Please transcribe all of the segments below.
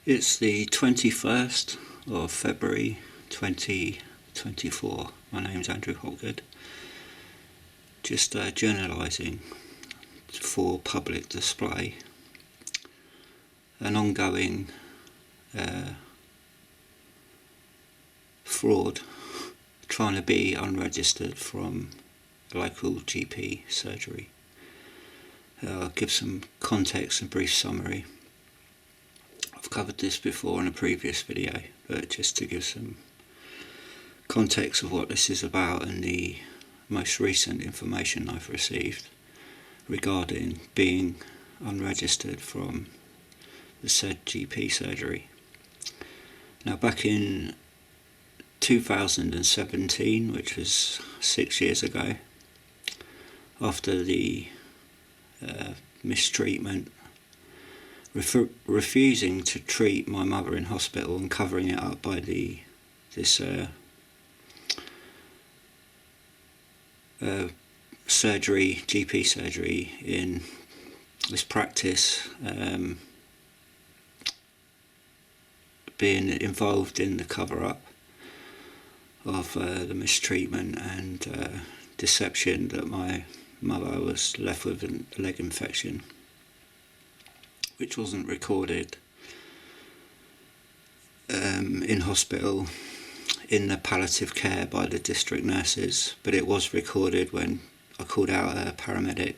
It's the 21st of February 2024. My name's Andrew Hopgood. Just journalising for public display. An ongoing fraud trying to be unregistered from a local GP surgery. I'll give some context and brief summary. I've covered this before in a previous video, but just to give some context of what this is about and the most recent information I've received regarding being unregistered from the said GP surgery. Now, back in 2017, which was 6 years ago, after the mistreatment, refusing to treat my mother in hospital and covering it up by this surgery, GP surgery in this practice, being involved in the cover-up of the mistreatment and deception that my mother was left with a leg infection, which wasn't recorded in hospital in the palliative care by the district nurses, but it was recorded when I called out a paramedic,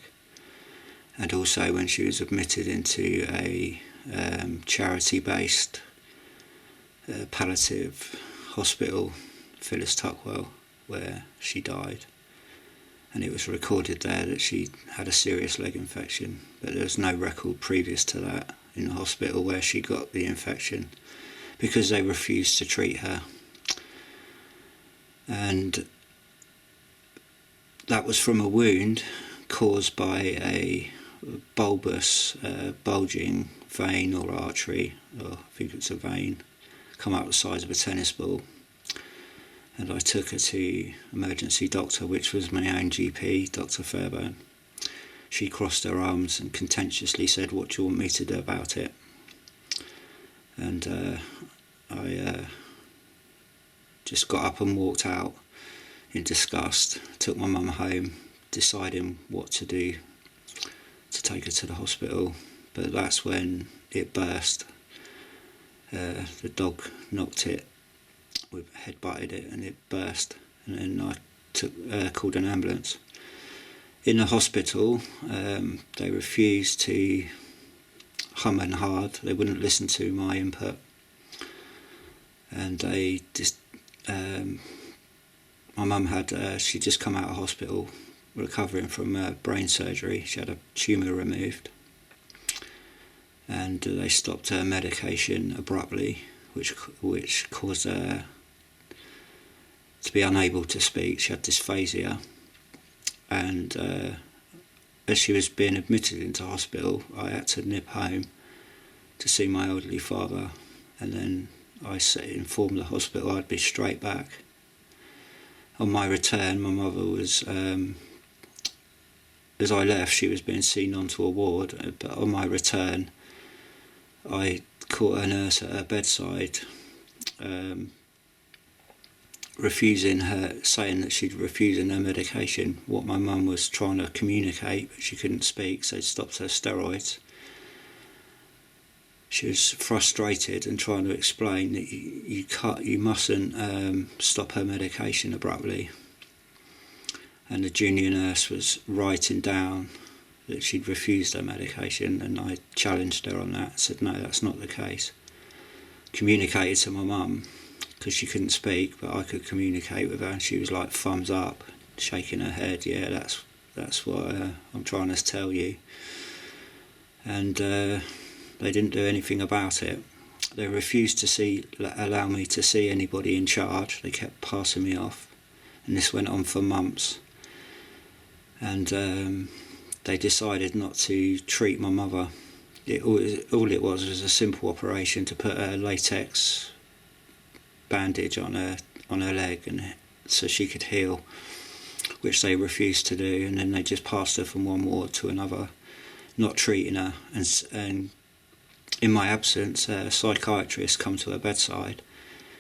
and also when she was admitted into a charity-based palliative hospital, Phyllis Tuckwell, where she died. And it was recorded there that she had a serious leg infection, but there was no record previous to that in the hospital where she got the infection, because they refused to treat her. And that was from a wound caused by a bulbous bulging vein or artery, or I think it's a vein, come out the size of a tennis ball. And I took her to emergency doctor, which was my own GP, Dr. Fairbairn. She crossed her arms and contentiously said, "What do you want me to do about it?" And I just got up and walked out in disgust, took my mum home, deciding what to do to take her to the hospital. But that's when it burst. The dog knocked it, head-butted it, and it burst, and then I called an ambulance. In the hospital, they refused to hum and hard. They wouldn't listen to my input, and they just my mum had she just come out of hospital recovering from brain surgery. She had a tumour removed, and they stopped her medication abruptly, which caused her to be unable to speak. She had dysphasia, and as she was being admitted into hospital, I had to nip home to see my elderly father, and then I informed the hospital I'd be straight back. On my return, my mother was, as I left, she was being seen onto a ward, but on my return I caught a nurse at her bedside, saying that she'd refusing her medication, what my mum was trying to communicate, but she couldn't speak, so they stopped her steroids. She was frustrated and trying to explain that you mustn't stop her medication abruptly. And the junior nurse was writing down that she'd refused her medication, and I challenged her on that, said no, that's not the case. Communicated to my mum, because she couldn't speak, but I could communicate with her, and she was like thumbs up, shaking her head, yeah, that's what I'm trying to tell you. And they didn't do anything about it. They refused to allow me to see anybody in charge. They kept passing me off, and this went on for months. And they decided not to treat my mother. All it was a simple operation to put a latex bandage on her leg, and so she could heal, which they refused to do. And then they just passed her from one ward to another, not treating her, and in my absence, a psychiatrist come to her bedside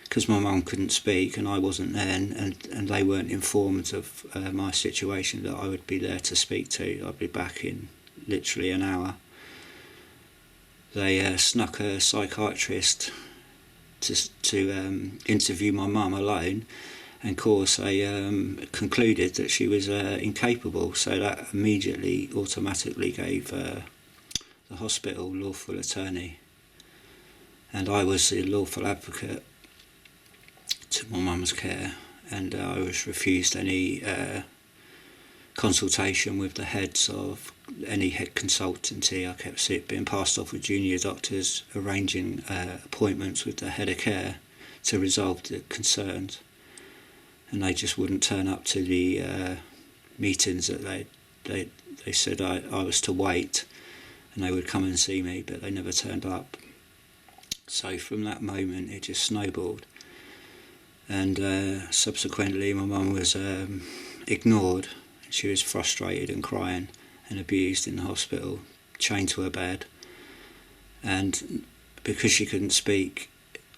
because my mum couldn't speak and I wasn't there, and they weren't informed of my situation, that I would be there to speak to. I'd be back in literally an hour. They snuck a psychiatrist to interview my mum alone, and of course they concluded that she was incapable, so that immediately automatically gave the hospital lawful attorney, and I was the lawful advocate to my mum's care, and I was refused any consultation with the heads of any head consultancy. I kept it being passed off with junior doctors, arranging appointments with the head of care to resolve the concerns, and they just wouldn't turn up to the meetings that they said I was to wait, and they would come and see me, but they never turned up. So from that moment it just snowballed, and subsequently my mum was ignored. She was frustrated and crying and abused in the hospital, chained to her bed, and because she couldn't speak,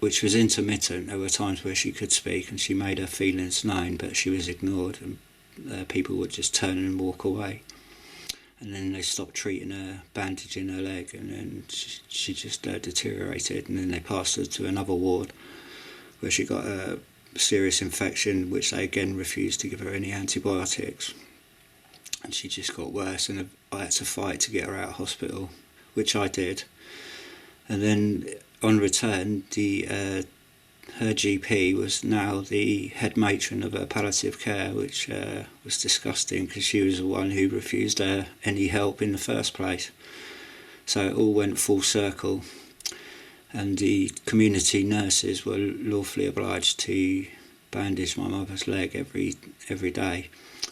which was intermittent, there were times where she could speak and she made her feelings known, but she was ignored, and people would just turn and walk away, and then they stopped treating her, bandaging her leg, and then she just deteriorated, and then they passed her to another ward where she got a serious infection, which they again refused to give her any antibiotics, and she just got worse, and I had to fight to get her out of hospital, which I did. And then on return, her GP was now the head matron of her palliative care, which was disgusting because she was the one who refused her any help in the first place. So it all went full circle, and the community nurses were lawfully obliged to bandage my mother's leg every day.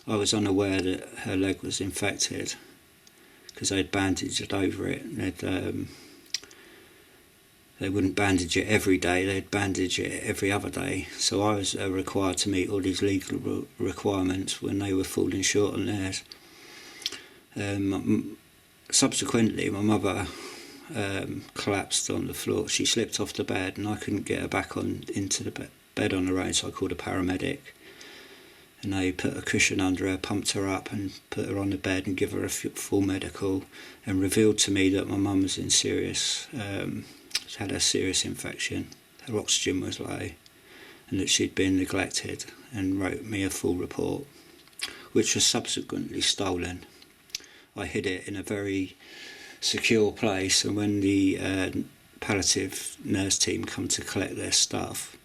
I was unaware that her leg was infected because they'd bandaged over it, and they wouldn't bandage it every day, they'd bandage it every other day. So I was required to meet all these legal requirements when they were falling short on theirs. Subsequently, my mother collapsed on the floor. She slipped off the bed and I couldn't get her back into the bed on her own, so I called a paramedic. And they put a cushion under her, pumped her up and put her on the bed and give her a full medical, and revealed to me that my mum was in had a serious infection, her oxygen was low, and that she'd been neglected, and wrote me a full report, which was subsequently stolen. I hid it in a very secure place, and when the palliative nurse team come to collect their stuff,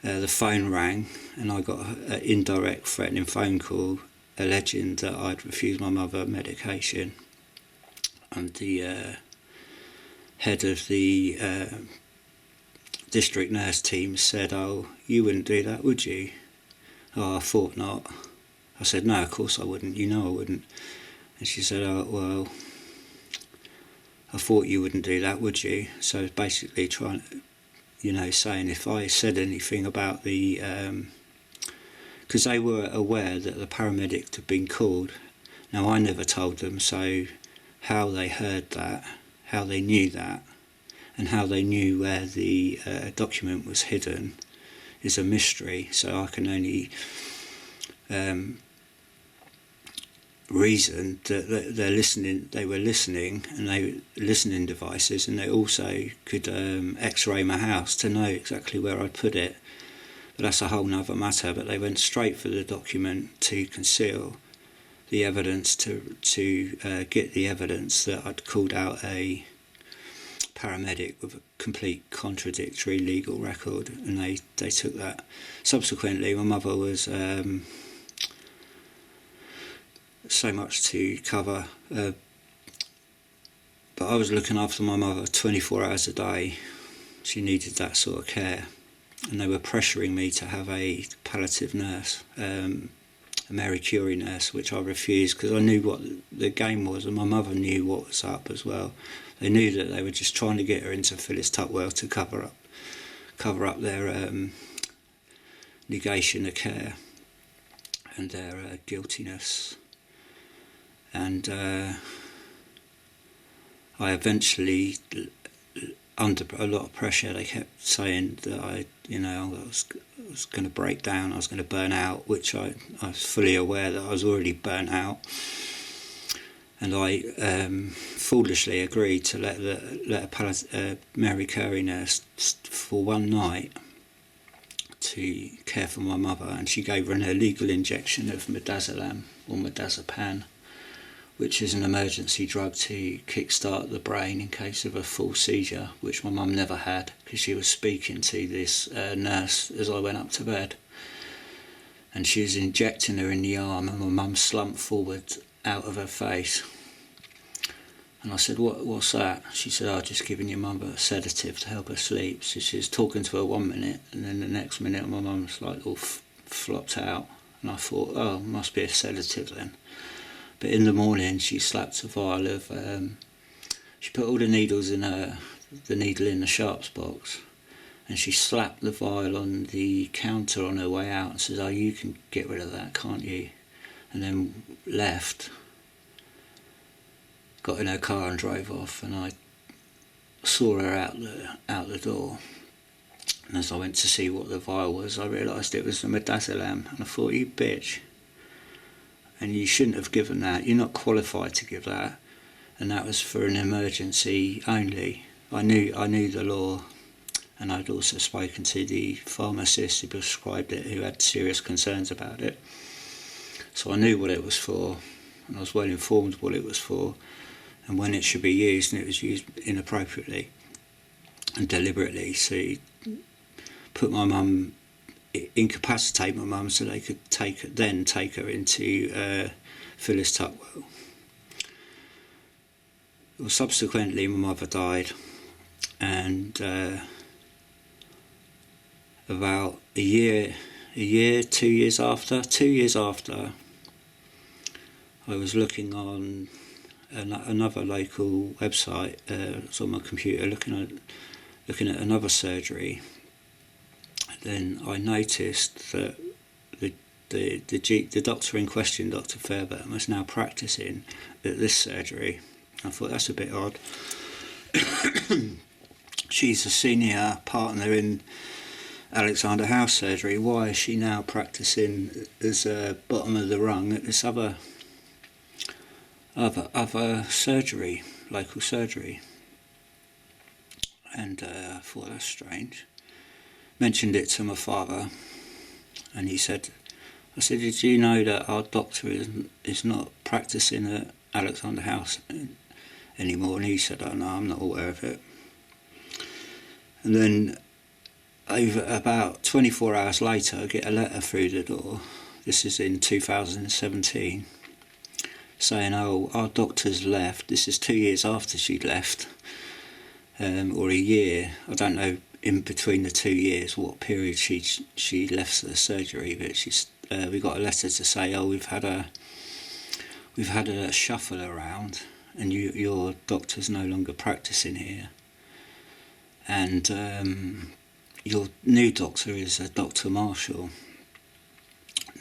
the phone rang, and I got an indirect threatening phone call alleging that I'd refused my mother medication, and the head of the district nurse team said, "Oh, you wouldn't do that, would you?" "Oh, I thought not." I said, "No, of course I wouldn't, you know I wouldn't." And she said, "Oh, well, I thought you wouldn't do that, would you?" So basically trying, saying if I said anything about the, because they were aware that the paramedic had been called. Now I never told them, so how they heard that, how they knew that, and how they knew where the document was hidden is a mystery. So I can only reason that they're listening. They were listening, and they listening devices, and they also could X-ray my house to know exactly where I'd put it. But that's a whole nother matter. But they went straight for the document to conceal the evidence, to get the evidence that I'd called out a paramedic with a complete contradictory legal record, and they took that. Subsequently, my mother was so much to cover, but I was looking after my mother 24 hours a day. She needed that sort of care, and they were pressuring me to have a palliative nurse, a Mary Curie nurse, which I refused because I knew what the game was, and my mother knew what was up as well. They knew that they were just trying to get her into Phyllis Tutwell to cover up their negation of care and their guiltiness. And I eventually, under a lot of pressure, they kept saying that I was going to break down, I was going to burn out, which I was fully aware that I was already burnt out. And I foolishly agreed to let a Mary Carey nurse for one night to care for my mother, and she gave her an illegal injection of midazolam or midazopan, which is an emergency drug to kickstart the brain in case of a full seizure, which my mum never had because she was speaking to this nurse as I went up to bed. And she was injecting her in the arm, and my mum slumped forward out of her face. And I said, what's that? She said, I've just given your mum a sedative to help her sleep. So she was talking to her 1 minute, and then the next minute my mum was like all flopped out. And I thought, oh, must be a sedative then. But in the morning she slapped a vial of, she put all the needles in the needle in the sharps box, and she slapped the vial on the counter on her way out and says, oh, you can get rid of that, can't you? And then left, got in her car and drove off, and I saw her out the door. And as I went to see what the vial was, I realised it was the midazolam, and I thought, you bitch. And you shouldn't have given that. You're not qualified to give that. And that was for an emergency only. I knew the law, and I'd also spoken to the pharmacist who prescribed it, who had serious concerns about it. So I knew what it was for, and I was well informed what it was for, and when it should be used, and it was used inappropriately and deliberately. So you incapacitate my mum so they could take her into Phyllis Tuckwell. Well, subsequently my mother died, and about 2 years after, I was looking on another local website. I was on my computer looking at another surgery. Then I noticed that the doctor in question, Dr. Fairbairn, was now practicing at this surgery. I thought, that's a bit odd. She's a senior partner in Alexander House surgery. Why is she now practicing as a bottom of the rung at this other surgery, local surgery? And I thought, that's strange. Mentioned it to my father, and I said, did you know that our doctor is not practicing at Alexander House anymore? And he said, oh no, I'm not aware of it. And then over about 24 hours later, I get a letter through the door. This is in 2017, saying, oh, our doctor's left. This is 2 years after she'd left, or a year. I don't know in between the 2 years what period she left the surgery, but we got a letter to say, oh, we've had a shuffle around, and your doctor's no longer practicing here, and your new doctor is Dr. Marshall.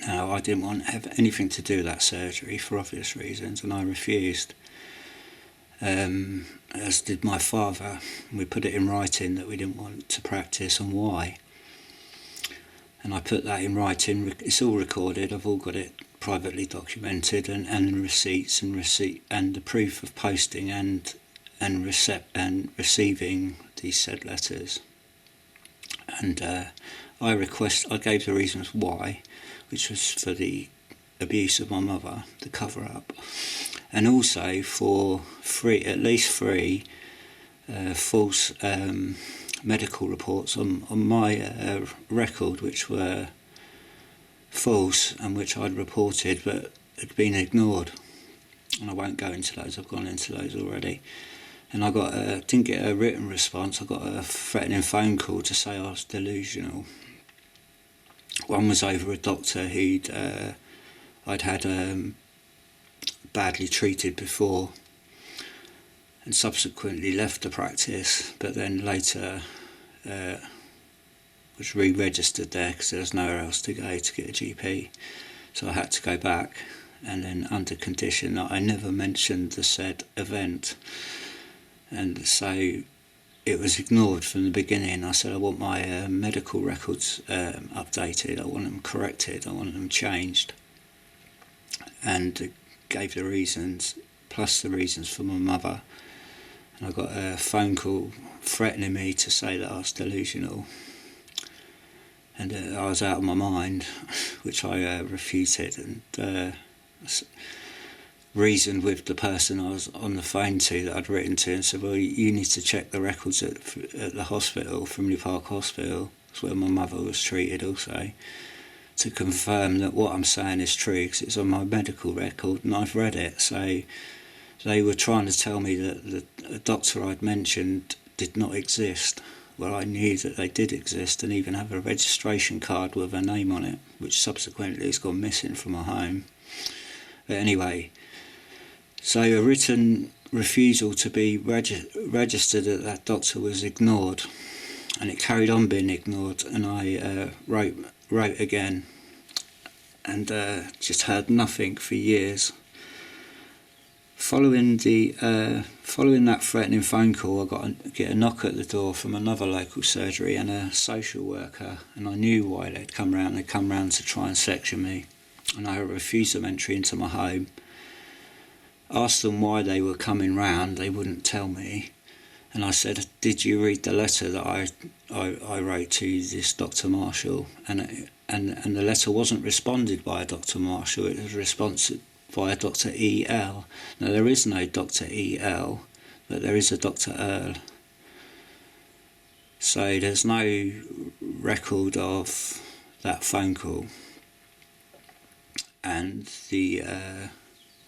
Now, I didn't want to have anything to do with that surgery for obvious reasons, and I refused. As did my father. We put it in writing that we didn't want to practice and why. And I put that in writing. It's all recorded. I've all got it privately documented, and receipts and the proof of posting and receiving these said letters. And I gave the reasons why, which was for the abuse of my mother, the cover up, and also for at least three false medical reports on my record, which were false and which I'd reported but had been ignored. And I won't go into those. I've gone into those already. And I didn't get a written response. I got a threatening phone call to say I was delusional. One was over a doctor who'd I'd had badly treated before, and subsequently left the practice, but then later was re-registered there because there was nowhere else to go to get a GP. So I had to go back, and then under condition that I never mentioned the said event. and so it was ignored from the beginning. I said I want my medical records updated, I want them corrected, I want them changed, and gave the reasons, plus the reasons for my mother. And I got a phone call threatening me to say that I was delusional and I was out of my mind, which I refuted, and reasoned with the person I was on the phone to that I'd written to, and said, well, you need to check the records at the hospital, Frimley Park Hospital. That's where my mother was treated also, to confirm that what I'm saying is true, because it's on my medical record and I've read it. So they were trying to tell me that the doctor I'd mentioned did not exist. Well, I knew that they did exist, and even have a registration card with her name on it, which subsequently has gone missing from my home. But anyway, so a written refusal to be registered at that doctor was ignored, and it carried on being ignored, and I wrote again, and just heard nothing for years. Following that threatening phone call, I get a knock at the door from another local surgery and a social worker, and I knew why they'd come round. They'd come round to try and section me, and I refused them entry into my home. Asked them why they were coming round, they wouldn't tell me, and I said, did you read the letter that I wrote to this Dr. Marshall? And the letter wasn't responded by a Dr. Marshall, it was responded by a Dr. E.L. Now, there is no Dr. E.L., but there is a Dr. Earl. So there's no record of that phone call, and the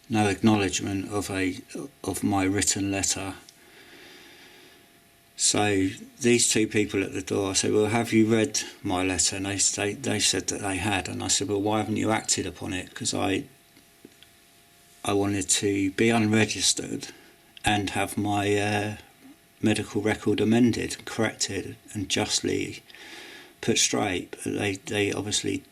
no acknowledgement of my written letter. So these two people at the door, I said, well, have you read my letter? And they said that they had, and I said, well, why haven't you acted upon it? Because I wanted to be unregistered and have my medical record amended, corrected, and justly put straight. But they obviously,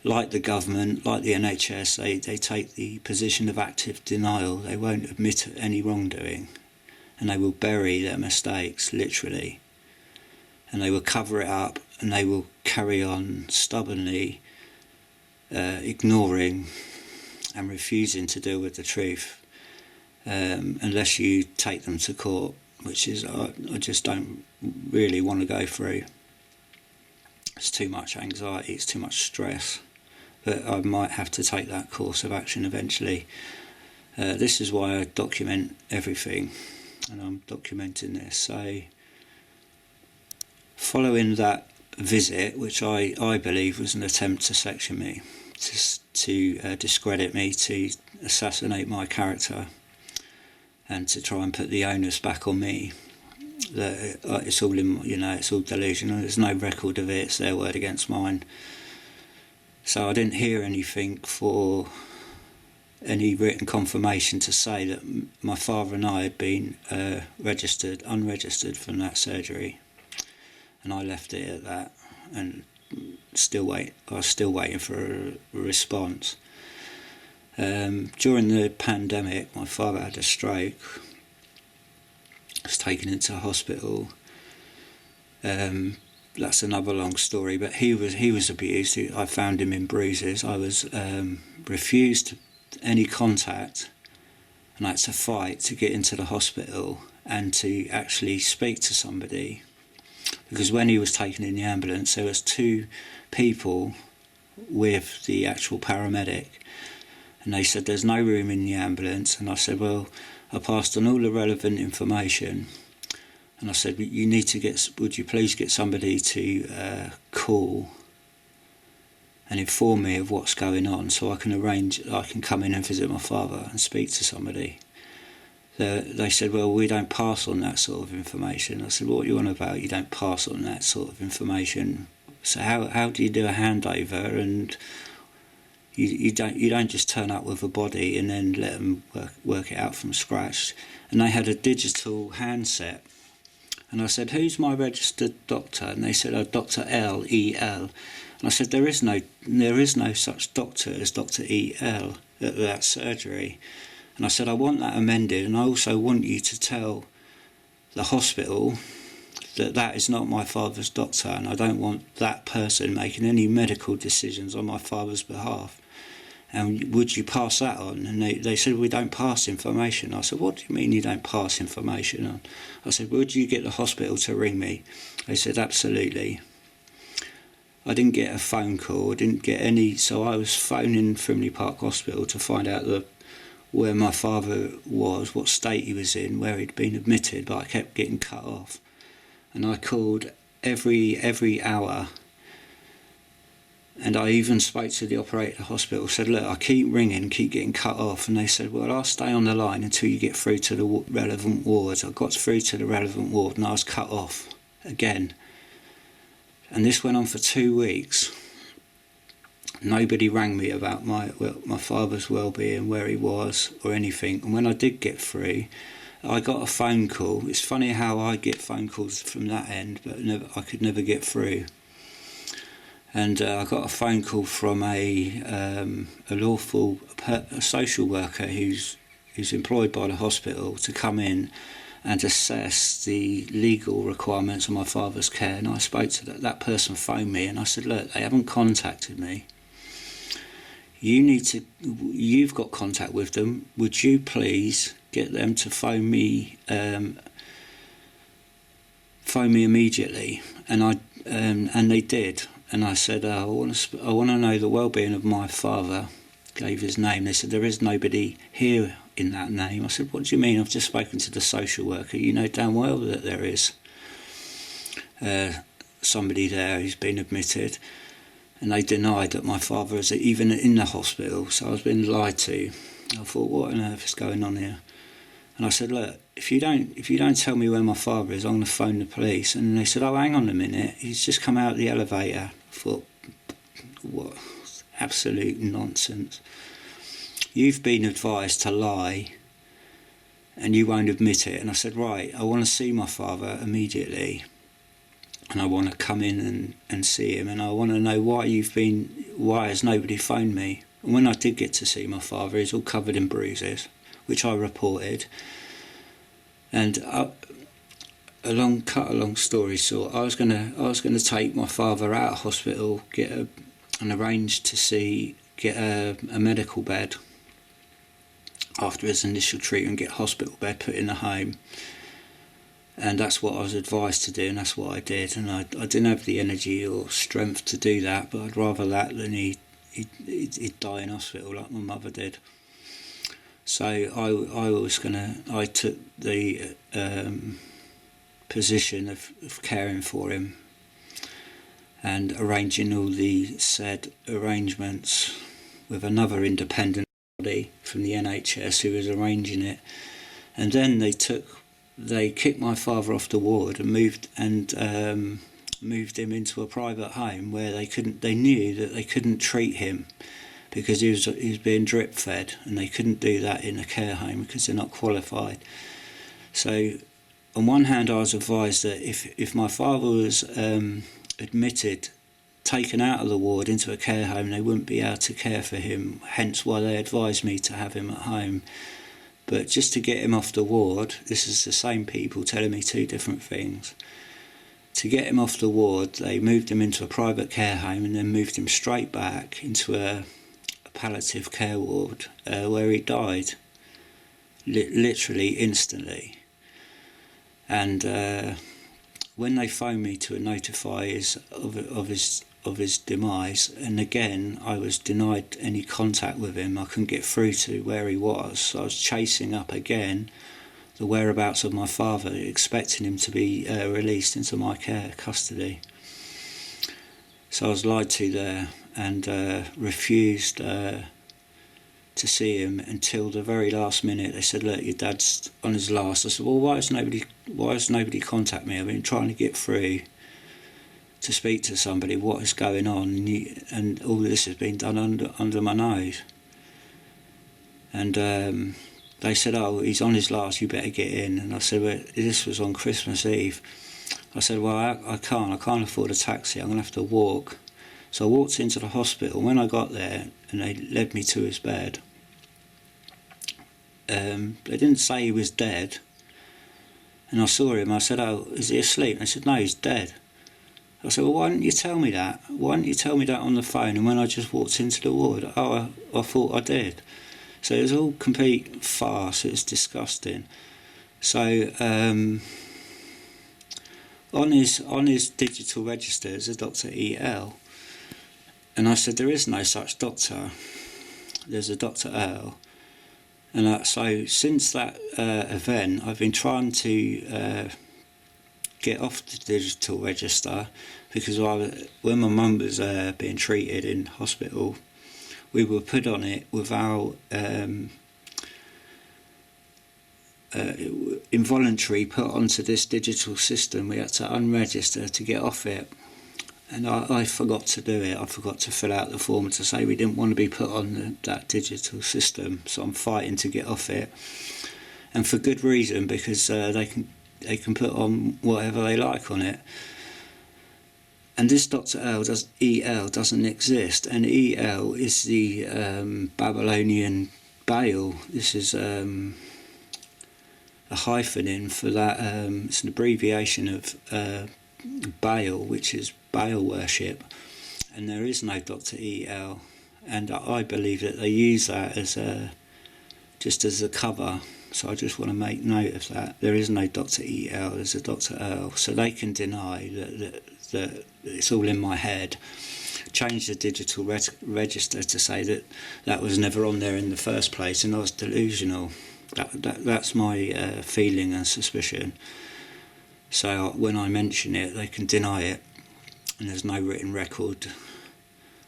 like the government, like the N.H.S, they take the position of active denial. They won't admit any wrongdoing, and they will bury their mistakes, literally. And they will cover it up, and they will carry on stubbornly ignoring and refusing to deal with the truth, unless you take them to court, which is I just don't really want to go through. It's too much anxiety, it's too much stress, but I might have to take that course of action eventually. This is why I document everything, and I'm documenting this. So following that visit, which I believe was an attempt to section me, to discredit me, to assassinate my character, and to try and put the onus back on me, that it's all it's all delusional, there's no record of it, it's their word against mine. So I didn't hear anything for any written confirmation to say that my father and I had been unregistered from that surgery, and I left it at that, and I was still waiting for a response. During the pandemic, my father had a stroke. Was taken into hospital. That's another long story, but he was abused. I found him in bruises. I was refused any contact, and I had to fight to get into the hospital and to actually speak to somebody, because when he was taken in the ambulance, there was two people with the actual paramedic, and they said there's no room in the ambulance. And I said, well, I passed on all the relevant information, and I said, would you please get somebody to call and inform me of what's going on, so I can come in and visit my father and speak to somebody. They said, well, we don't pass on that sort of information. I said, what are you on about? You don't pass on that sort of information. So how do you do a handover? And you don't just turn up with a body and then let them work it out from scratch. And they had a digital handset. And I said, who's my registered doctor? And they said, Dr. L.E.L. And I said, there is no such doctor as Dr. E.L. at that surgery. And I said, I want that amended, and I also want you to tell the hospital that is not my father's doctor, and I don't want that person making any medical decisions on my father's behalf. And would you pass that on? And they said, we don't pass information. I said, what do you mean you don't pass information on? I said, would you get the hospital to ring me? They said, absolutely. I didn't get a phone call, I didn't get any, so I was phoning Frimley Park Hospital to find out where my father was, what state he was in, where he'd been admitted, but I kept getting cut off. And I called every hour, and I even spoke to the operator at the hospital, said, look, I keep ringing, keep getting cut off, and they said, well, I'll stay on the line until you get through to the relevant ward. I got through to the relevant ward and I was cut off again. And this went on for 2 weeks. Nobody rang me about my father's well-being, where he was, or anything. And when I did get through, I got a phone call. It's funny how I get phone calls from that end, but I could never get through. And I got a phone call from a social worker who's employed by the hospital to come in and assess the legal requirements of my father's care. And I spoke to that person, phoned me, and I said, look, they haven't contacted me. You've got contact with them. Would you please get them to phone me immediately? And they did. And I said, I want to know the well-being of my father. Gave his name. They said, there is nobody here in that name. I said, what do you mean? I've just spoken to the social worker. You know damn well that there is somebody there who's been admitted. And they denied that my father is even in the hospital. So I was being lied to. I thought, what on earth is going on here? And I said, look, if you don't tell me where my father is, I'm going to phone the police. And they said, oh, hang on a minute, he's just come out of the elevator. I thought, what absolute nonsense. You've been advised to lie and you won't admit it. And I said, right, I want to see my father immediately, and I want to come in and see him, and I want to know why has nobody phoned me? And when I did get to see my father, he's all covered in bruises, which I reported. And cut a long story short, I was gonna take my father out of hospital, and arrange to get a medical bed after his initial treatment, get a hospital bed put in the home. And that's what I was advised to do, and that's what I did. And I didn't have the energy or strength to do that, but I'd rather that than he'd die in hospital like my mother did. So I took the position of caring for him and arranging all the said arrangements with another independent body from the N.H.S who was arranging it. And then they kicked my father off the ward and moved him into a private home where they knew that they couldn't treat him because he was being drip fed, and they couldn't do that in a care home because they're not qualified. So on one hand, I was advised that if my father was admitted, taken out of the ward into a care home, they wouldn't be able to care for him, hence why they advised me to have him at home. But just to get him off the ward, this is the same people telling me two different things. To get him off the ward, they moved him into a private care home and then moved him straight back into a palliative care ward where he died, literally instantly. And when they phoned me to notify of his demise, and again I was denied any contact with him. I couldn't get through to where he was. So I was chasing up again the whereabouts of my father, expecting him to be released into my custody. So I was lied to there and refused to see him until the very last minute. They said, look, your dad's on his last. I said, well, why has nobody contacted me? I've been trying to get through to speak to somebody. What is going on? And all this has been done under my nose. And they said, oh, he's on his last, you better get in. And I said, well, this was on Christmas Eve. I said, well, I can't afford a taxi, I'm going to have to walk. So I walked into the hospital. When I got there and they led me to his bed, they didn't say he was dead And I saw him. I said, "Oh, is he asleep?" And they said, "No, he's dead." I said, "Well, why didn't you tell me that? Why didn't you tell me that on the phone?" And when I just walked into the ward, I thought I did. So it was all complete farce. It was disgusting. So on his digital register is a Dr. E.L. And I said, "There is no such doctor. There's a Dr. Earl." And so since that event, I've been trying to get off the digital register, because when my mum was being treated in hospital, we were put on it without involuntary put onto this digital system. We had to unregister to get off it. And I forgot to do it. I forgot to fill out the form to say we didn't want to be put on that digital system. So I'm fighting to get off it, and for good reason, because they can put on whatever they like on it. And this Dr. E.L. doesn't exist, and E.L. is the Babylonian Baal. This is a hyphening for that. It's an abbreviation of Baal, which is Baal worship, and there is no Dr. E.L. And I believe that they use that as just as a cover. So I just want to make note of that. There is no Dr. E.L. There's a Dr. Earl. So they can deny that it's all in my head. Change the digital register to say that was never on there in the first place, and I was delusional. That's my feeling and suspicion. So when I mention it, they can deny it, and there's no written record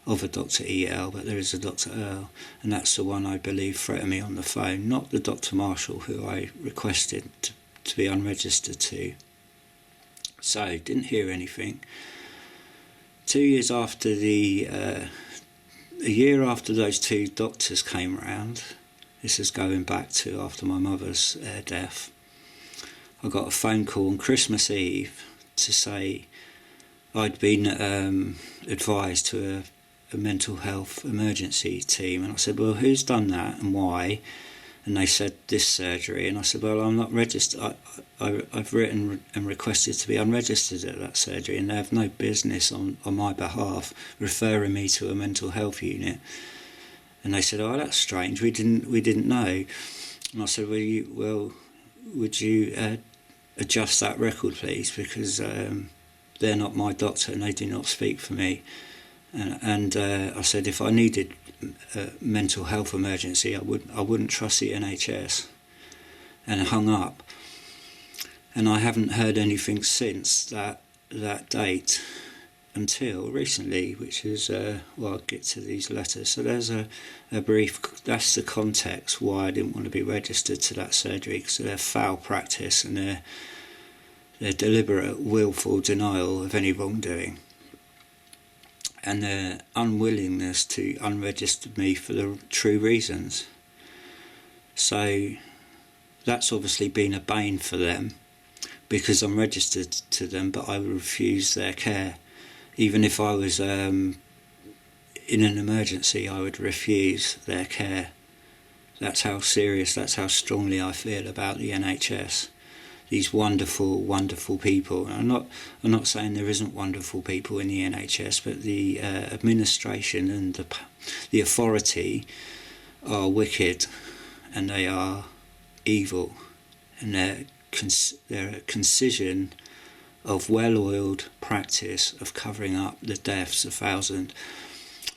of a Dr. E.L., but there is a Dr. Earl, and that's the one I believe threatened me on the phone, not the Dr. Marshall who I requested to be unregistered to. So, didn't hear anything. 2 years after a year after those two doctors came round, this is going back to after my mother's death, I got a phone call on Christmas Eve to say I'd been advised to a mental health emergency team, and I said, "Well, who's done that and why?" And they said, "This surgery." And I said, "Well, I'm not registered. I've written and requested to be unregistered at that surgery, and they have no business on my behalf referring me to a mental health unit." And they said, "Oh, that's strange. We didn't know." And I said, "Well, would you adjust that record, please, because they're not my doctor and they do not speak for me." And I said, if I needed a mental health emergency, I wouldn't trust the N.H.S, and hung up. And I haven't heard anything since that date until recently, which is I'll get to these letters. So there's a brief. That's the context why I didn't want to be registered to that surgery, because of their foul practice and their deliberate, willful denial of any wrongdoing, and their unwillingness to unregister me for the true reasons. So that's obviously been a bane for them, because I'm registered to them, but I refuse their care. Even if I was in an emergency, I would refuse their care. That's how serious, that's how strongly I feel about the N.H.S. These wonderful, wonderful people. I'm not saying there isn't wonderful people in the N.H.S, but the administration and the authority are wicked, and they are evil, and they're a concision of well-oiled practice of covering up the deaths of thousands.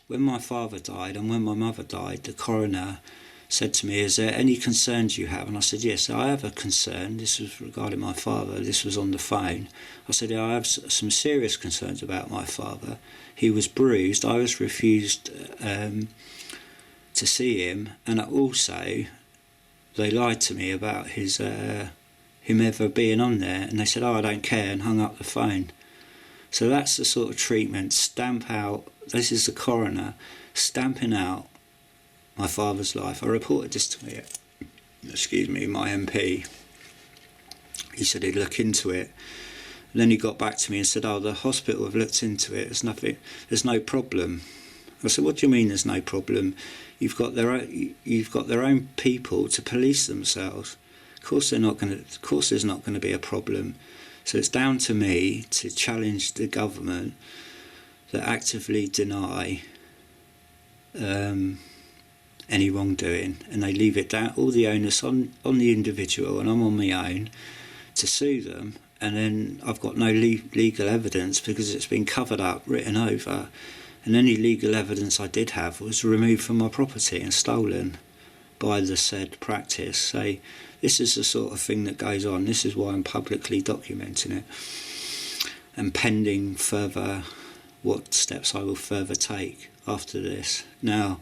When my father died and when my mother died, the coroner said to me, "Is there any concerns you have?" And I said, "Yes, I have a concern." This was regarding my father. This was on the phone. I said, "I have some serious concerns about my father. He was bruised. I was refused to see him, and also they lied to me about him ever being on there." And they said, "Oh, I don't care," and hung up the phone. So that's the sort of treatment. Stamp out. This is the coroner stamping out my father's life. I reported this to my MP. He said he'd look into it. And then he got back to me and said, "Oh, the hospital have looked into it. There's no problem." I said, "What do you mean there's no problem? You've got their own people to police themselves. Of course there's not going to be a problem. So it's down to me to challenge the government that actively deny any wrongdoing, and they leave it down, all the onus on the individual, and I'm on my own to sue them. And then I've got no legal evidence because it's been covered up, written over, and any legal evidence I did have was removed from my property and stolen by the said practice. So this is the sort of thing that goes on. This is why I'm publicly documenting it and pending further what steps I will further take after this. Now,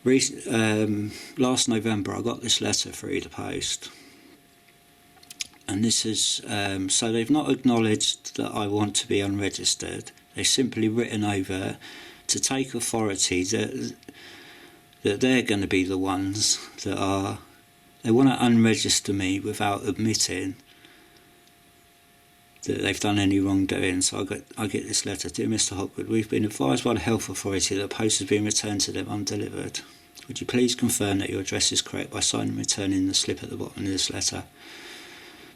last November I got this letter through the post, and this is so they've not acknowledged that I want to be unregistered. They've simply written over to take authority that they're going to be the ones that they want to unregister me without admitting that they've done any wrongdoing. So I get this letter: Dear Mr. Hopwood, we've been advised by the Health Authority that the post has been returned to them undelivered. Would you please confirm that your address is correct by signing and returning the slip at the bottom of this letter?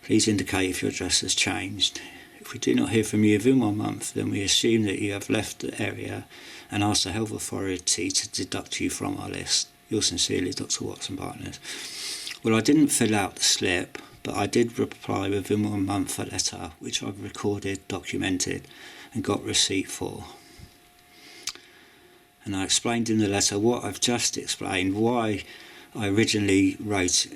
Please indicate if your address has changed. If we do not hear from you within 1 month, then we assume that you have left the area and ask the Health Authority to deduct you from our list. Yours sincerely, Dr. Watson Partners. Well, I didn't fill out the slip, but I did reply within 1 month a letter, which I've recorded, documented, and got receipt for. And I explained in the letter what I've just explained, why I originally wrote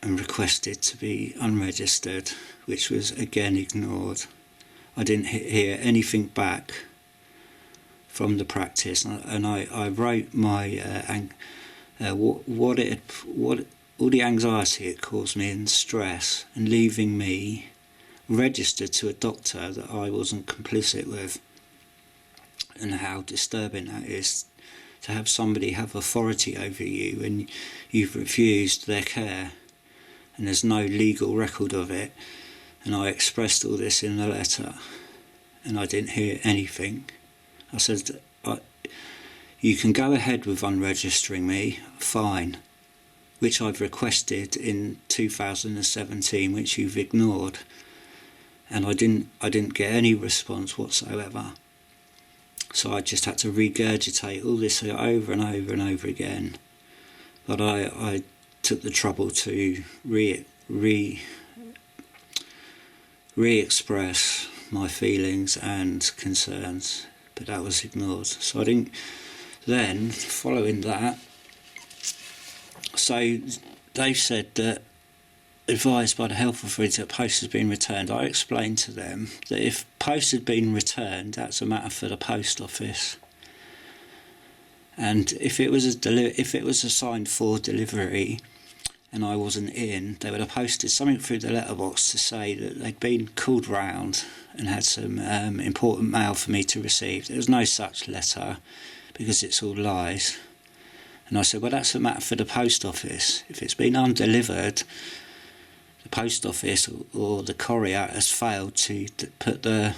and requested to be unregistered, which was again ignored. I didn't hear anything back from the practice, and I wrote my all the anxiety it caused me and stress, and leaving me registered to a doctor that I wasn't complicit with, and how disturbing that is to have somebody have authority over you when you've refused their care and there's no legal record of it. And I expressed all this in the letter, and I didn't hear anything. I said, you can go ahead with unregistering me, fine, which I've requested in 2017, which you've ignored, and I didn't get any response whatsoever. So I just had to regurgitate all this over and over and over again. But I took the trouble to re-express my feelings and concerns, but that was ignored. So I didn't. Then, following that, so they've said that, advised by the Health Authority that post has been returned. I explained to them that if post had been returned, that's a matter for the post office, and if it was assigned for delivery and I wasn't in, they would have posted something through the letterbox to say that they'd been called round and had some important mail for me to receive. There was no such letter, because it's all lies. And I said, well, that's a matter for the post office. If it's been undelivered, the post office or the courier has failed to put the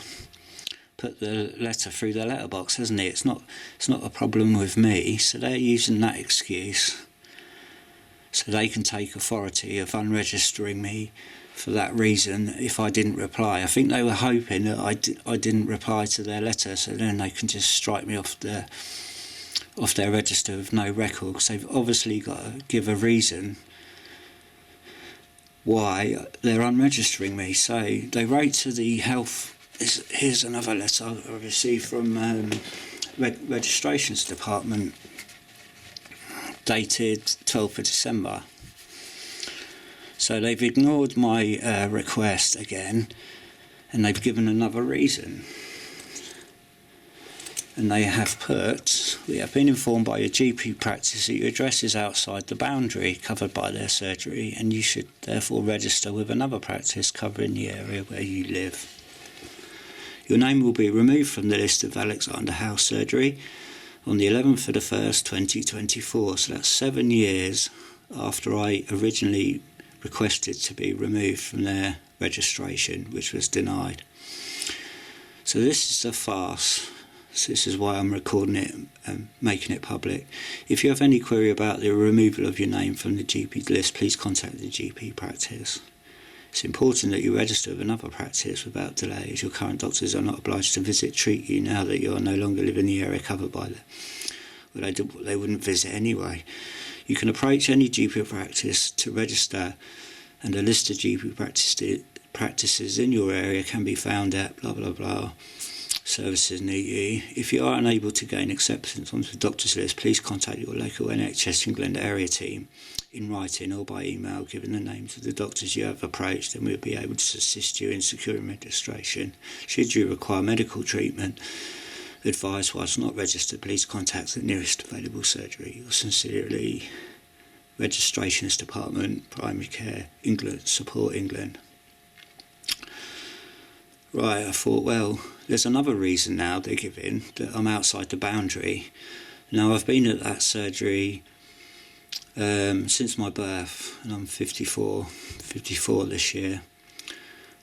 letter through the letterbox, hasn't it? It's not a problem with me. So they're using that excuse so they can take authority of unregistering me for that reason if I didn't reply. I think they were hoping that I didn't reply to their letter, so then they can just strike me off their register with no record, because they've obviously got to give a reason why they're unregistering me. So they wrote to the health. Here's another letter I received from registrations department, dated 12th of December. So they've ignored my request again, and they've given another reason. And they have put, we have been informed by your GP practice that your address is outside the boundary covered by their surgery, and you should therefore register with another practice covering the area where you live. Your name will be removed from the list of Alexander House Surgery on the 11th of the 1st, 2024. So that's 7 years after I originally requested to be removed from their registration, which was denied. So this is a farce. So this is why I'm recording it and making it public. If you have any query about the removal of your name from the GP list, please contact the GP practice. It's important that you register with another practice without delay, as your current doctors are not obliged to treat you now that you are no longer living in the area covered by them. Well, they wouldn't visit anyway. You can approach any GP practice to register, and a list of GP practices in your area can be found at blah blah blah services near you. If you are unable to gain acceptance onto the doctor's list, please contact your local N.H.S England area team in writing or by email, giving the names of the doctors you have approached, and we'll be able to assist you in securing registration. Should you require medical treatment advice whilst not registered, please contact the nearest available surgery. Yours sincerely, Registrations Department, Primary Care, England, Support England. Right, I thought, well, there's another reason now they're giving that I'm outside the boundary. Now, I've been at that surgery since my birth, and I'm 54 this year.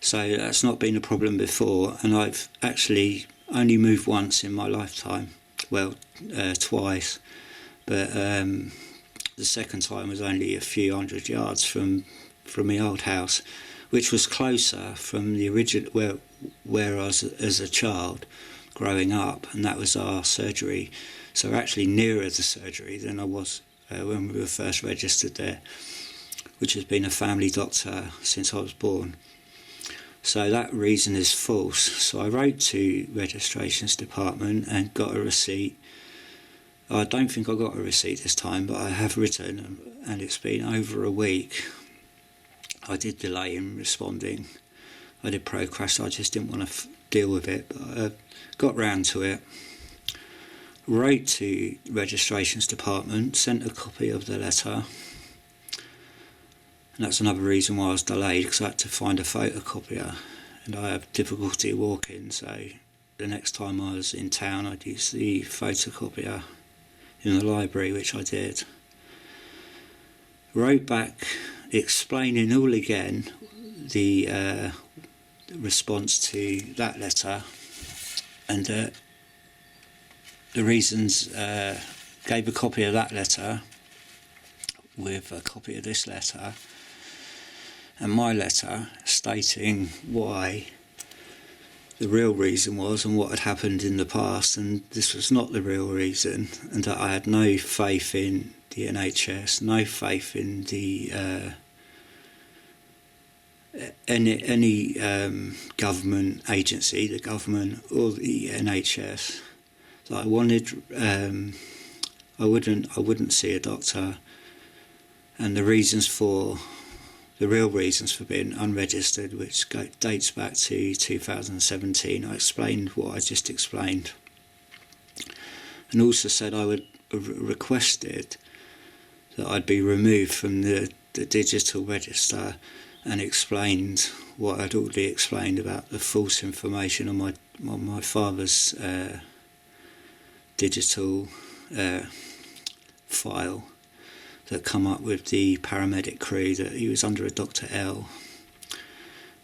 So that's not been a problem before, and I've actually only moved once in my lifetime. Well, twice, but the second time was only a few hundred yards from my old house, which was closer from the original where I was as a child growing up, and that was our surgery. So we're actually nearer the surgery than I was when we were first registered there, which has been a family doctor since I was born. So that reason is false. So I wrote to Registrations Department and got a receipt. I don't think I got a receipt this time, but I have written, and it's been over a week. I did delay in responding. I did procrastinate, I just didn't want to deal with it, but I got round to it. Wrote to Registrations Department, sent a copy of the letter, and that's another reason why I was delayed, because I had to find a photocopier, and I have difficulty walking, so the next time I was in town I'd use the photocopier in the library, which I did. Wrote back explaining all again the response to that letter, and the reasons, gave a copy of that letter with a copy of this letter and my letter, stating why the real reason was and what had happened in the past, and this was not the real reason, and that I had no faith in the NHS, no faith in the any government agency, the government or the NHS. That I wanted, I wouldn't see a doctor, and the real reasons for being unregistered, which dates back to 2017. I explained what I just explained, and also said I would requested that I'd be removed from the digital register, and explained what I'd already explained about the false information on my father's digital file that come up with the paramedic crew, that he was under a Dr. L.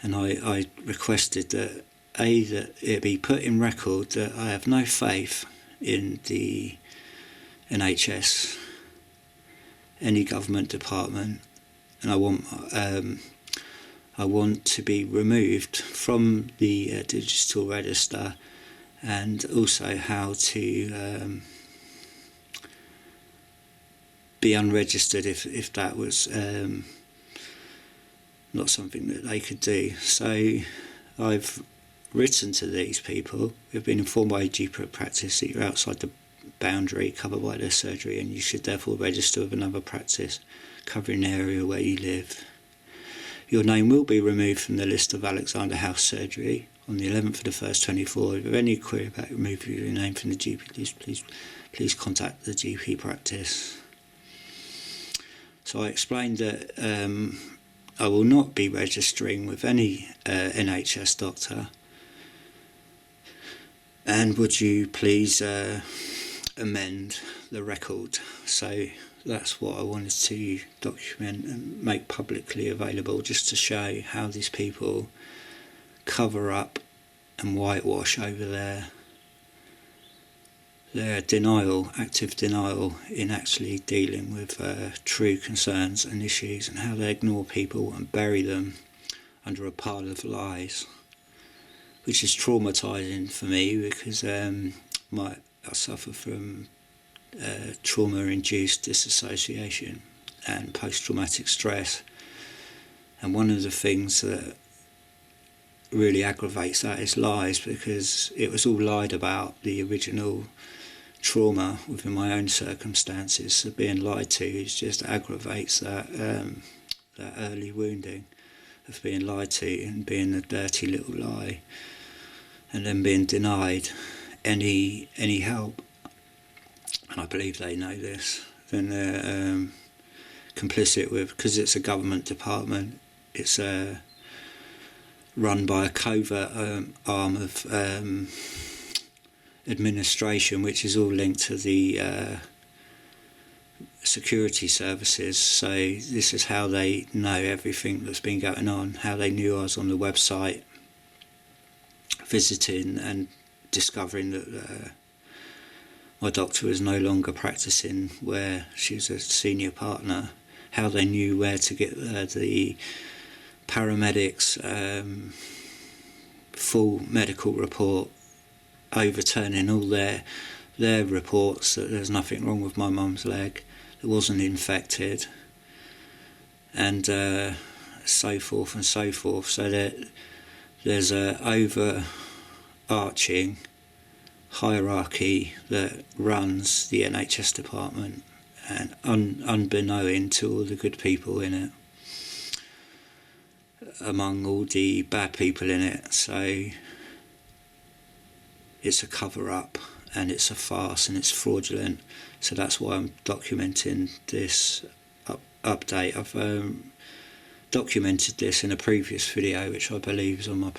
And I requested that that it be put in record that I have no faith in the NHS, any government department, and I want to be removed from the digital register, and also how to be unregistered if that was not something that they could do. So I've written to these people. We've been informed by a GP practice that you're outside the boundary covered by their surgery, and you should therefore register with another practice covering the area where you live. Your name will be removed from the list of Alexander House surgery on the 11th of the 1st 24. If you have any query about removing your name from the GP list, please contact the GP practice. So I explained that I will not be registering with any NHS doctor, and would you please amend the record. So that's what I wanted to document and make publicly available, just to show how these people cover up and whitewash over their denial, active denial in actually dealing with true concerns and issues, and how they ignore people and bury them under a pile of lies, which is traumatising for me because I suffer from trauma-induced dissociation and post-traumatic stress, and one of the things that really aggravates that is lies, because it was all lied about, the original trauma within my own circumstances. So being lied to just aggravates that early wounding of being lied to and being a dirty little lie, and then being denied any help. And I believe they know this. Then they're complicit with, because it's a government department, it's run by a covert arm of administration, which is all linked to the security services. So this is how they know everything that's been going on, how they knew I was on the website visiting and discovering that my doctor was no longer practicing where she was a senior partner, how they knew where to get the paramedics' full medical report, overturning all their reports that there's nothing wrong with my mum's leg, it wasn't infected, and so forth and so forth. So that there's a overarching hierarchy that runs the N.H.S department, and unbeknown to all the good people in it, among all the bad people in it. So it's a cover-up, and it's a farce, and it's fraudulent. So that's why I'm documenting this update. I've documented this in a previous video, which I believe is on my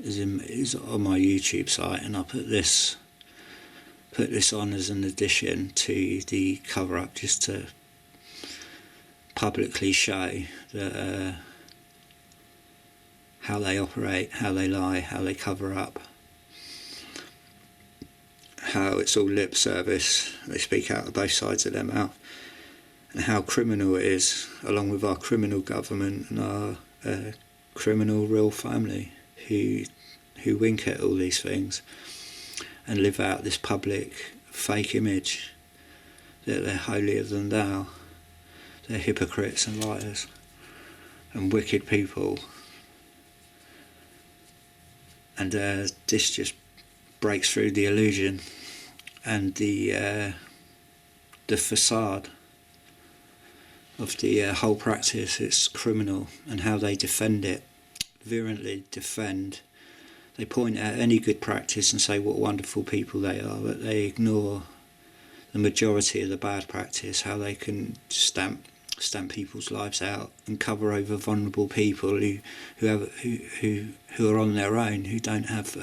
is on my YouTube site, and I put this on as an addition to the cover-up, just to publicly show that how they operate, how they lie, how they cover up, how it's all lip service, they speak out of both sides of their mouth, and how criminal it is, along with our criminal government and our criminal royal family, who wink at all these things and live out this public fake image that they're holier than thou. They're hypocrites and liars and wicked people. And this just breaks through the illusion and the facade of the whole practice. It's criminal, and how they defend it, virulently defend. They point at any good practice and say what wonderful people they are, but they ignore the majority of the bad practice, how they can stamp people's lives out and cover over vulnerable people who are on their own, who don't have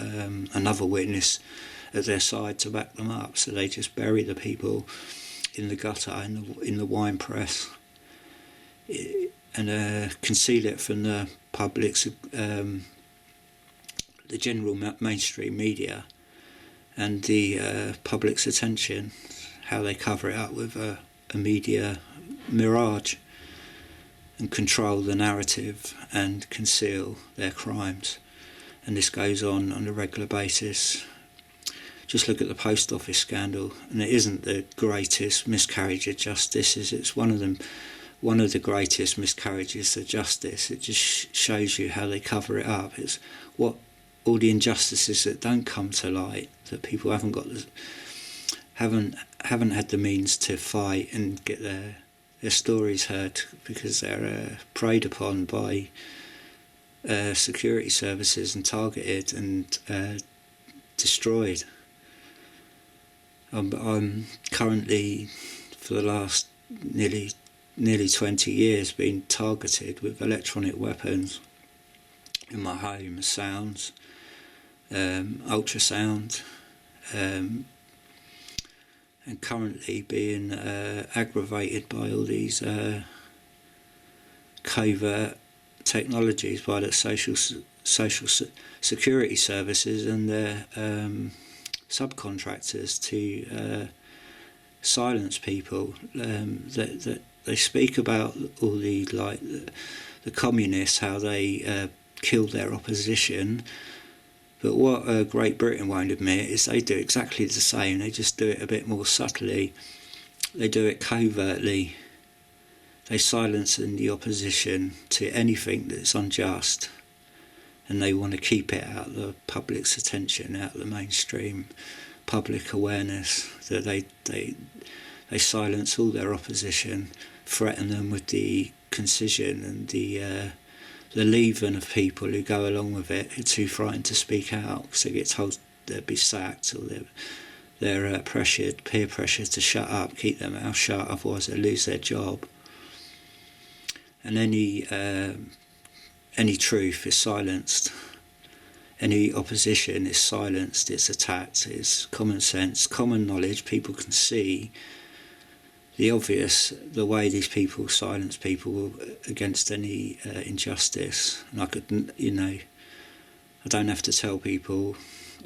another witness at their side to back them up. So they just bury the people in the gutter, in the wine press, and conceal it from the public's, the general mainstream media and the public's attention, how they cover it up with a media mirage and control the narrative and conceal their crimes. And this goes on a regular basis. Just look at the post office scandal, and it isn't the greatest miscarriage of justice, it's one of the greatest miscarriages of justice. It just shows you how they cover it up. It's what all the injustices that don't come to light, that people haven't had the means to fight and get their stories heard, because they're preyed upon by security services and targeted and destroyed. I'm currently, for the last nearly 20 years, been targeted with electronic weapons in my home, sounds, ultrasound, and currently being aggravated by all these covert technologies by the social security services and their subcontractors to silence people. That they speak about all the communists, how they killed their opposition. But what Great Britain won't admit is they do exactly the same. They just do it a bit more subtly. They do it covertly. They silence the opposition to anything that's unjust, and they want to keep it out of the public's attention, out of the mainstream public awareness. That they silence all their opposition, threaten them with the concision and the leaving of people who go along with it, who are too frightened to speak out because they get told they'll be sacked, or they're pressured, peer pressured to shut up, keep their mouth shut, otherwise they'll lose their job. And any truth is silenced. Any opposition is silenced, it's attacked, it's common sense, common knowledge. People can see the obvious, the way these people silence people against any injustice. And I don't have to tell people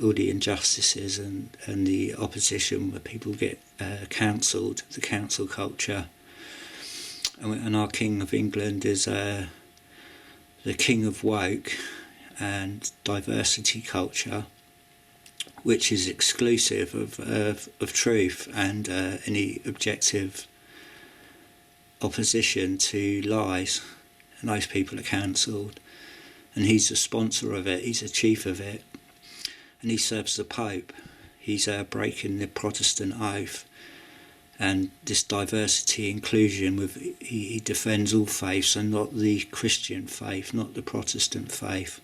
all the injustices and the opposition where people get cancelled, the cancel culture. And our King of England is the king of woke and diversity culture, which is exclusive of truth and any objective opposition to lies. And those people are cancelled. And he's the sponsor of it, he's the chief of it. And he serves the Pope. He's breaking the Protestant oath. And this diversity, inclusion, he defends all faiths and not the Christian faith, not the Protestant faith.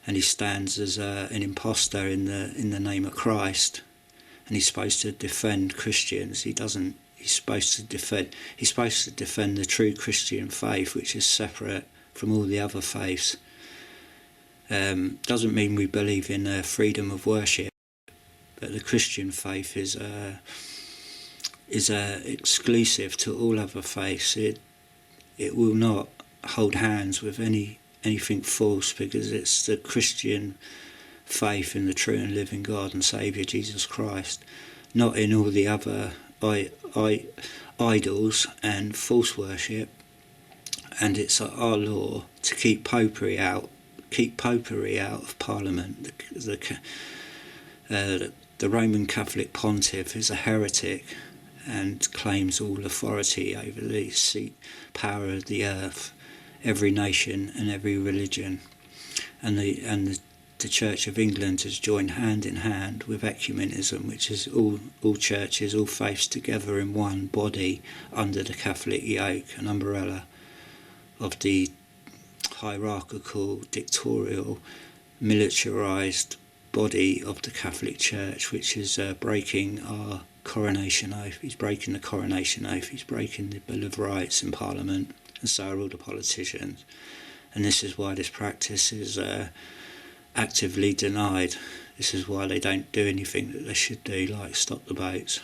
And he stands as an imposter in the name of Christ, and he's supposed to defend Christians. He doesn't. He's supposed to defend the true Christian faith, which is separate from all the other faiths. Doesn't mean we believe in freedom of worship, but the Christian faith is exclusive to all other faiths. It will not hold hands with anything false, because it's the Christian faith in the true and living God and Saviour Jesus Christ, not in all the other idols and false worship. And it's our law to keep popery out of Parliament. The Roman Catholic pontiff is a heretic and claims all authority over the power of the earth, every nation and every religion. And the Church of England has joined hand in hand with ecumenism, which is all churches, all faiths together in one body under the Catholic yoke and umbrella of the hierarchical, dictatorial, militarised body of the Catholic Church, which is breaking our coronation oath. He's breaking the coronation oath, he's breaking the Bill of Rights in Parliament, and so are all the politicians. And this is why this practice is actively denied. This is why they don't do anything that they should do, like stop the boats,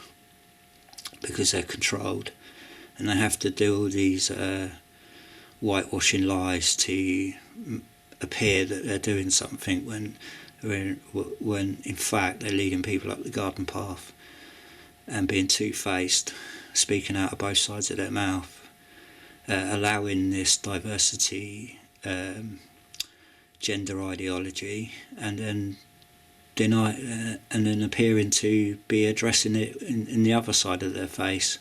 because they're controlled, and they have to do all these whitewashing lies to appear that they're doing something when in fact they're leading people up the garden path and being two-faced, speaking out of both sides of their mouth, allowing this diversity gender ideology, and then and then appearing to be addressing it in the other side of their face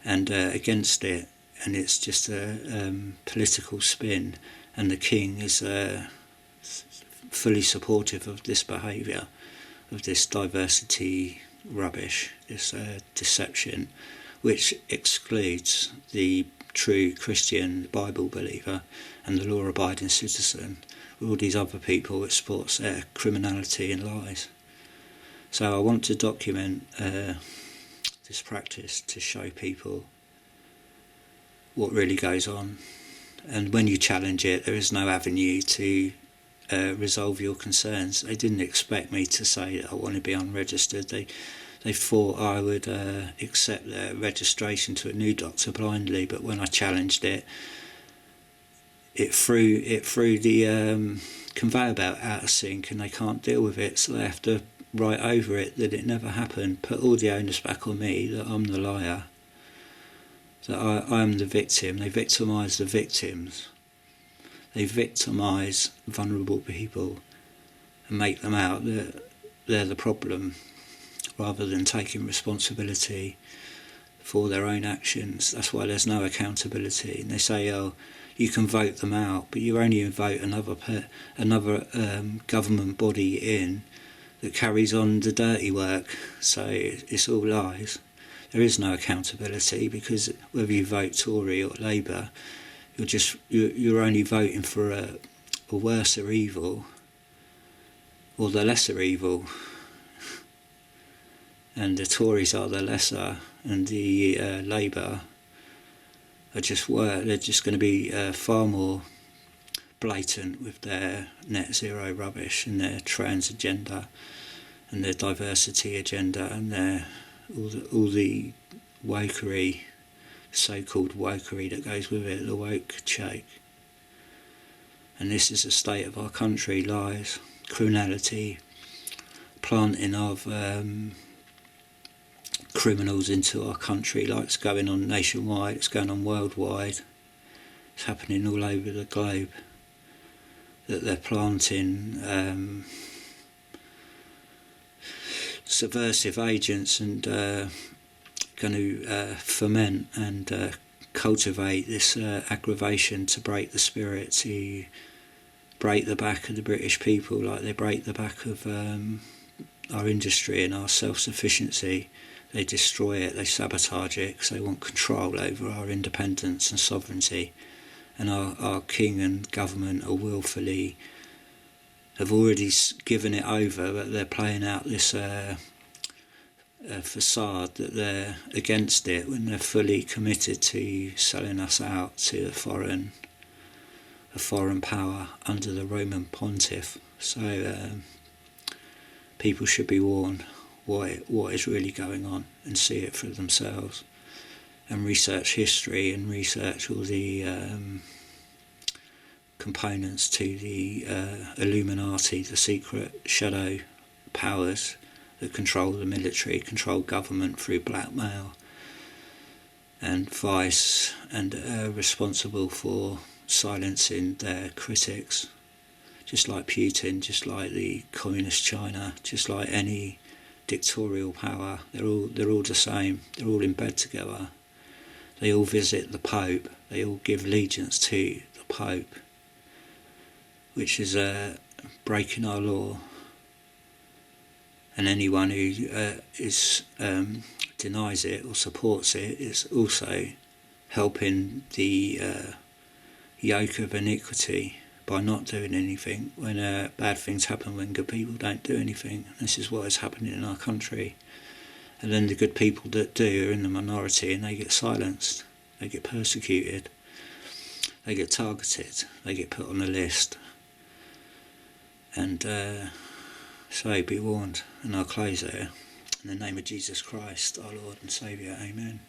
and against it. And it's just a political spin, and the king is fully supportive of this behaviour, of this diversity rubbish, this deception, which excludes the true Christian Bible believer and the law-abiding citizen. All these other people, it supports their criminality and lies. So I want to document this practice to show people what really goes on, and when you challenge it, there is no avenue to resolve your concerns. They didn't expect me to say that I want to be unregistered. They thought I would accept their registration to a new doctor blindly, but when I challenged it, it threw the conveyor belt out of sync, and they can't deal with it, so they have to right over it that it never happened, put all the onus back on me, that I'm the liar, that I'm the victim. They victimise the victims. They victimise vulnerable people and make them out that they're the problem, rather than taking responsibility for their own actions. That's why there's no accountability. And they say, oh, you can vote them out, but you only vote another government body in that carries on the dirty work. So it's all lies. There is no accountability, because whether you vote Tory or Labour, you're only voting for a worser evil, or the lesser evil. And the Tories are the lesser, and the Labour are just they're just going to be far more blatant with their net zero rubbish and their trans agenda and their diversity agenda and their all the wokery, so-called wokery that goes with it, the woke shake. And this is the state of our country: lies, criminality, planting of criminals into our country, like it's going on nationwide, it's going on worldwide, it's happening all over the globe, that they're planting subversive agents and going to foment and cultivate this aggravation to break the spirit, to break the back of the British people, like they break the back of our industry and our self-sufficiency. They destroy it, they sabotage it, because they want control over our independence and sovereignty. And our king and government are willfully, have already given it over, but they're playing out this facade that they're against it, when they're fully committed to selling us out to a foreign power under the Roman pontiff. So people should be warned what is really going on, and see it for themselves, and research history and research all the components to the Illuminati, the secret shadow powers that control the military, control government through blackmail and vice, and are responsible for silencing their critics, just like Putin, just like the communist China, just like any dictatorial power. They're all the same. They're all in bed together. They all visit the Pope. They all give allegiance to the Pope, which is breaking our law. And anyone who denies it or supports it is also helping the yoke of iniquity by not doing anything, when bad things happen when good people don't do anything. This is what is happening in our country. And then the good people that do are in the minority, and they get silenced, they get persecuted, they get targeted, they get put on a list. And so be warned. And I'll close there. In the name of Jesus Christ, our Lord and Saviour, amen.